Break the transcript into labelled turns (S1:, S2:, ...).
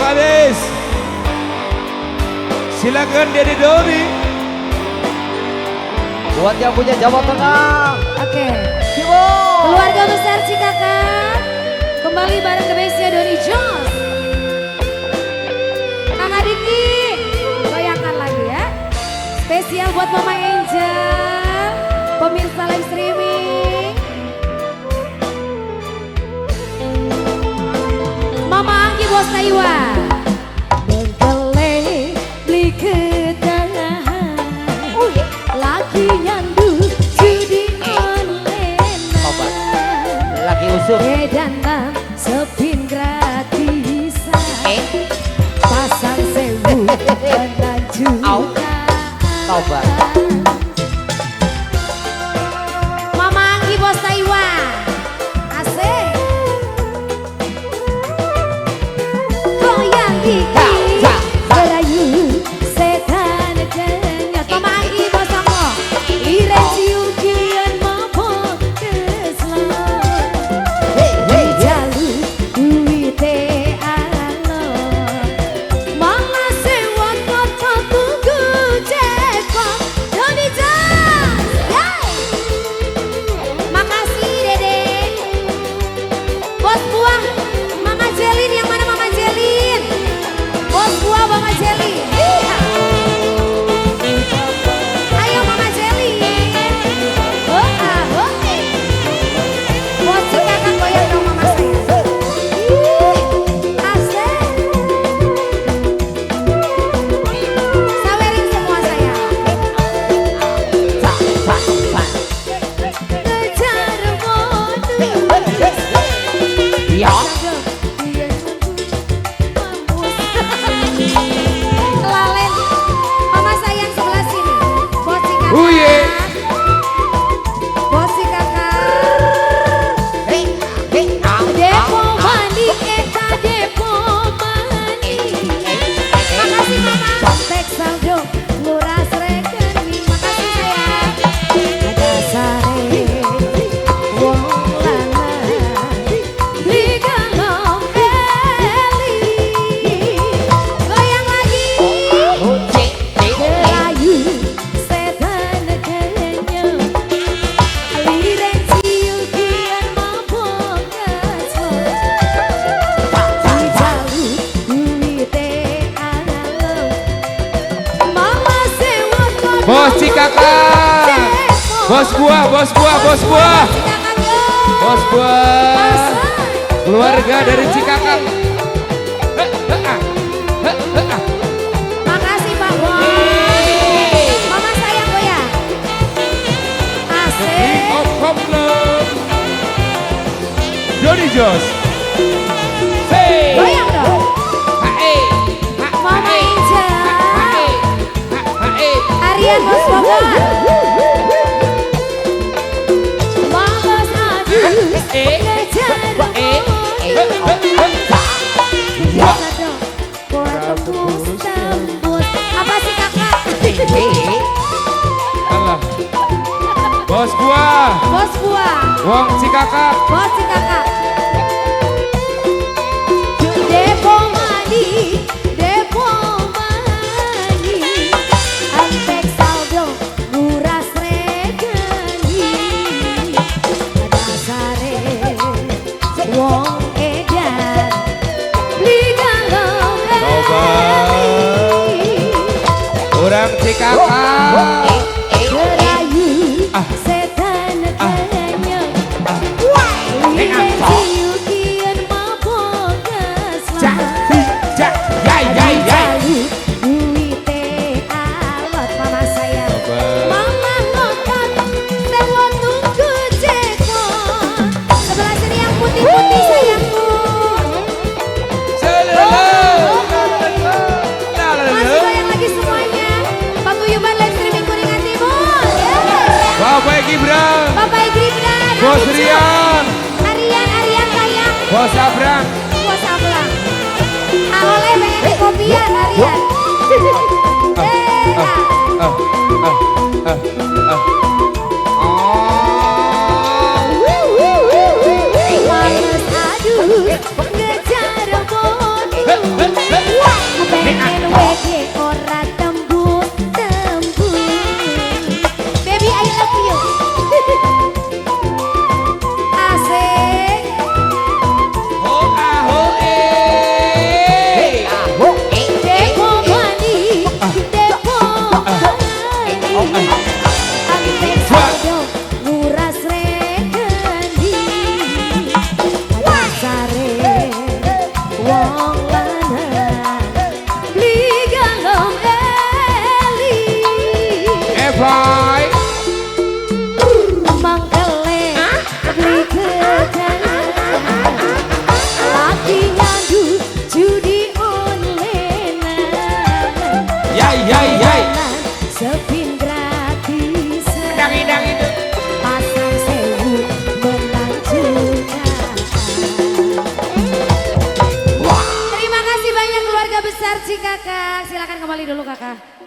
S1: habis. Silakan Dede Doni.
S2: Buat yang punya Jawa Tengah.
S3: Oke.
S2: Kiwo.
S3: Keluarga besar Cikakak. Kembali bareng The Bestnya Doni Jones. Kakak Diki. Goyangkan lagi ya. Spesial buat Mama Angel. Pemirsa live streaming. Mama Anggi Bos Taiwan. Berkeleh beli kedangan. Lagi nyandu judi online.
S2: Laki usur.
S3: Edanam sepin gratisan. Pasang sewu dan juga.
S2: Tobat.
S3: Mama Anggi Bos Taiwan. Asik. Goyang gigi. Berayu setan kenyot. Mama Anggi Bos Songo. Iren cium kian mabok keselon. Jalu duwite alon. Mama sewa kota tunggu cepot. Doni Jones. Makasih Dede. Bos buah Mama Jelin, yang mana Mama Jelin? Bos buah Mama Jelin. Ayo Mama Jelin. Bos Cikakak goyang dong Mama saya. Asik. Sawerin semua saya. Kejar modus.
S2: Iya.
S3: Lalen, Mama sayang sebelah sini. Bos Cikakak.
S1: Uye.
S3: Bos Cikakak. Depo mandi, Eka Depo mandi. Makasih Mama. Tek saldo, luras rekening. Makasih sayang. Ada sare, wong lanang. Di galong eli. Goyang lagi. Kelayu setan kenyot. Liren cium kian mabok keselon. Dijalu duwite alon. Mama sewa kota
S1: Bos Cikakak. Bos buah, bos buah, bos buah.
S3: Cikakak yo.
S1: Bos buah. Keluarga dari Cikakak.
S3: Makasih Pak Bos. Mama sayang goyang. Asik.
S1: Of Problem. Doni Jones. Hey.
S3: Goyang dong. Mama Angel. Aryan Bos Bogor. Males aduh. Kejar biasa dong. Gua tembus. Apa sih kakak?
S1: Alah. Bos buah.
S3: Bos buah.
S1: Wong Cikakak.
S3: Bos Cikakak. Depo mandi, Depo mandi. Antek saldo, nguras rekening. Ada sare, wong edan. Di galong eli.
S1: Orang Cikakak.
S3: Berayu setan kenyot. Liren cium kian mabok keselon. Jalu duwite alot Mama sayang. Mama ngotot sewa tunggu cekot. Sebelah sini yang putih-putih sayangku. Masih goyang lagi semuanya. Paguyuban live streaming Kuningan Timur.
S1: Bapak Gibran.
S3: Bapak Gibran.
S1: Bos Rian.
S3: Arian sayang.
S1: Bos Abrang.
S3: Bos Ablang. Oleh pengen di kopian Arian. Males aduh ngejar bodoh. keluarga besar Cikakak. Silakan kembali dulu kakak.